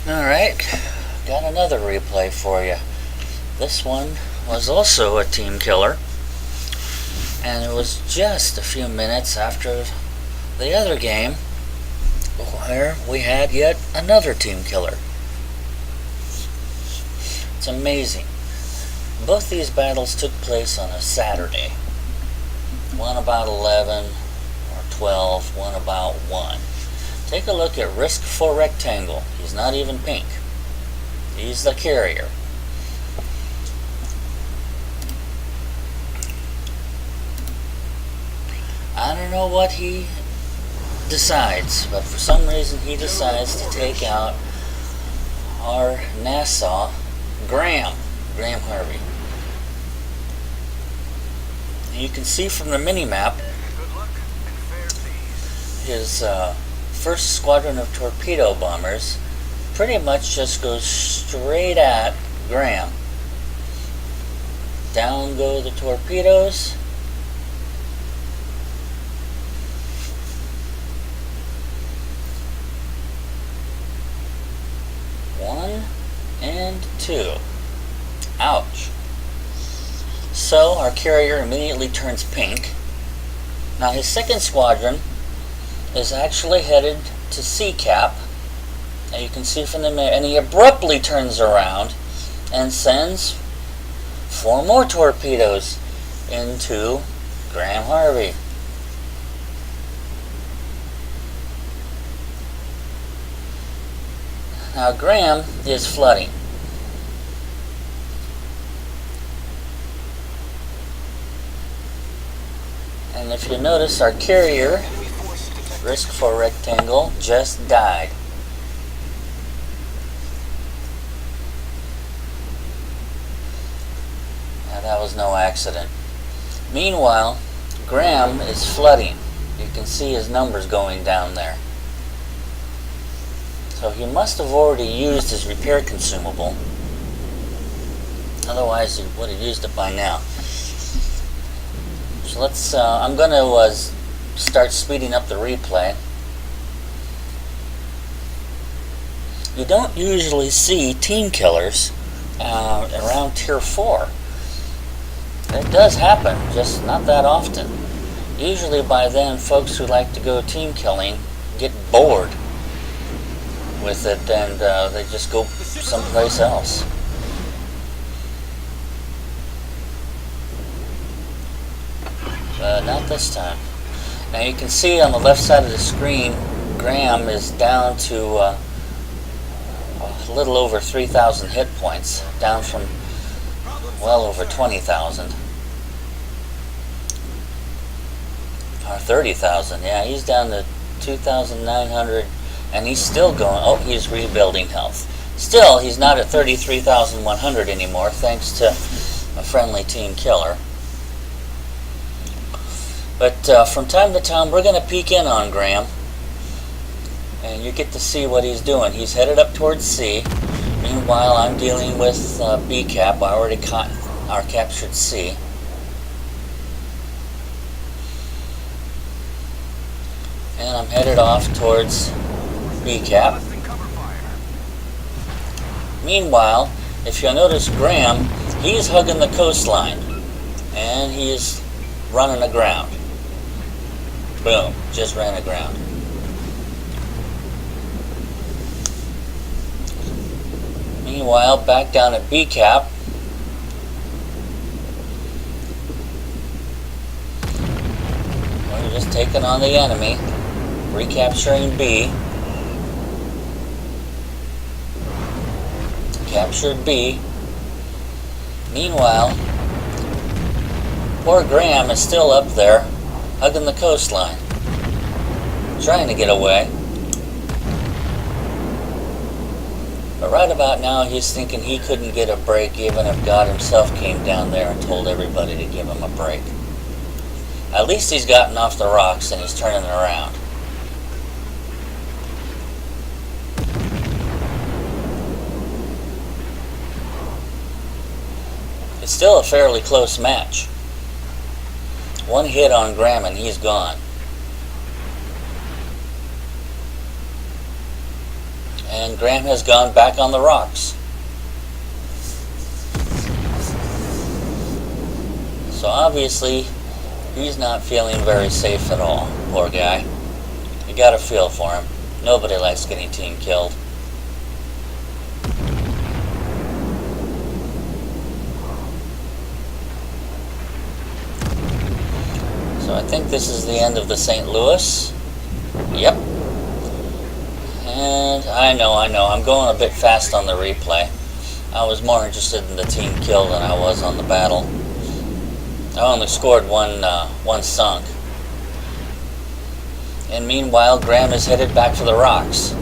Alright, got another replay for you. This one was also a team killer, and it was just a few minutes after the other game where we had yet another team killer. It's amazing. Both these battles took place on a Saturday. One about 11 or 12, one about 1. Take a look at Risk for Rectangle. He's not even pink. He's the carrier. I don't know what he decides, but for some reason he decides to take out our Nassau Graham Harvey. You can see from the mini-map his first squadron of torpedo bombers pretty much just goes straight at Graham. Down go the torpedoes. One and two. Ouch. So our carrier immediately turns pink. Now his second squadron is actually headed to C-cap, and you can see from the map, and he abruptly turns around and sends 4 more torpedoes into Graham Harvey. Now Graham is flooding. And if you notice, our carrier, Risk for Rectangle, just died. Now that was no accident. Meanwhile, Graham is flooding. You can see his numbers going down there. So he must have already used his repair consumable. Otherwise he would have used it by now. So let's, I'm going to start speeding up the replay. You don't usually see team killers around Tier 4. It does happen, just not that often. Usually by then, folks who like to go team killing get bored with it, and they just go someplace else. Not this time. Now you can see on the left side of the screen, Graham is down to a little over 3,000 hit points, down from well over 20,000. Or 30,000, yeah, he's down to 2,900, and he's still going. Oh, he's rebuilding health. Still, he's not at 33,100 anymore, thanks to a friendly team killer. But from time to time, we're going to peek in on Graham, and you get to see what he's doing. He's headed up towards C. Meanwhile, I'm dealing with B-cap. I already caught our captured C. And I'm headed off towards B-cap. Meanwhile, if you'll notice, Graham, he's hugging the coastline, and he's running aground. Boom, just ran aground. Meanwhile, back down at B-cap, we're just taking on the enemy, recapturing B. Captured B. Meanwhile, poor Graham is still up there, hugging the coastline, trying to get away. But right about now, he's thinking he couldn't get a break even if God himself came down there and told everybody to give him a break. At least he's gotten off the rocks and he's turning around. It's still a fairly close match. One hit on Graham and he's gone. and Graham has gone back on the rocks. So obviously, he's not feeling very safe at all, poor guy. You gotta feel for him. Nobody likes getting team killed. So I think this is the end of the St. Louis. Yep. And I know, I'm going a bit fast on the replay. I was more interested in the team killed than I was on the battle. I only scored one sunk. And meanwhile, Graham is headed back for the rocks.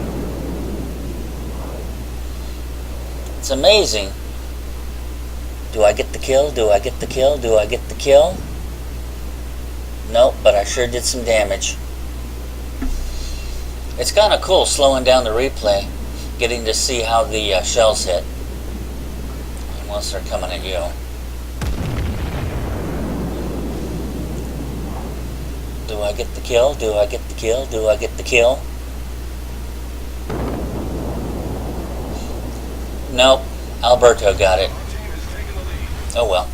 It's amazing. Do I get the kill? Do I get the kill? Do I get the kill? Nope, but I sure did some damage. It's kind of cool slowing down the replay, getting to see how the shells hit. Unless they're coming at you. Do I get the kill? Do I get the kill? Do I get the kill? Nope. Alberto got it. Oh well.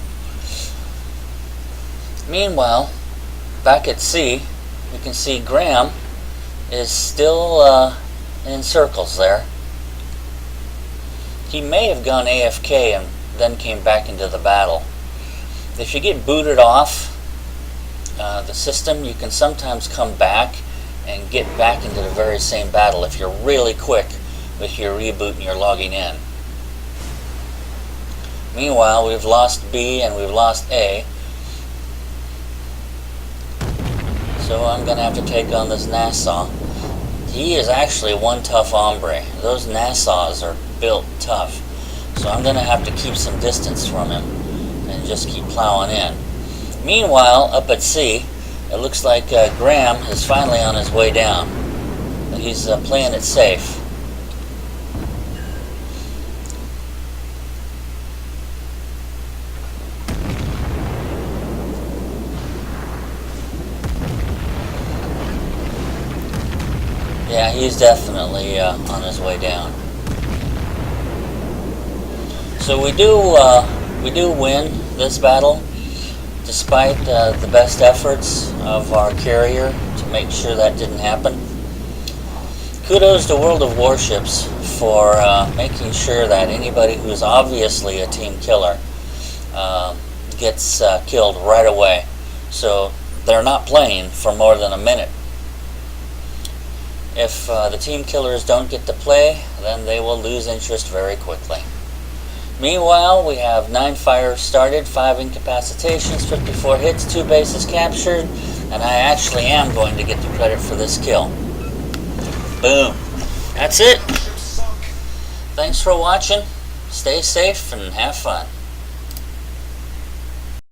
Meanwhile, back at sea, you can see Graham is still in circles there. He may have gone AFK and then came back into the battle. If you get booted off the system, you can sometimes come back and get back into the very same battle if you're really quick with your reboot and you're logging in. Meanwhile, we've lost B and we've lost A. So I'm going to have to take on this Nassau. He is actually one tough hombre. Those Nassaus are built tough. So I'm going to have to keep some distance from him and just keep plowing in. Meanwhile, up at sea, it looks like Graham is finally on his way down. He's playing it safe. Yeah, he's definitely on his way down. So we do win this battle, despite the best efforts of our carrier to make sure that didn't happen. Kudos to World of Warships for making sure that anybody who's obviously a team killer gets killed right away. So they're not playing for more than a minute. If the team killers don't get to play, then they will lose interest very quickly. Meanwhile, we have 9 fires started, 5 incapacitations, 54 hits, 2 bases captured, and I actually am going to get the credit for this kill. Boom. That's it. Thanks for watching. Stay safe and have fun.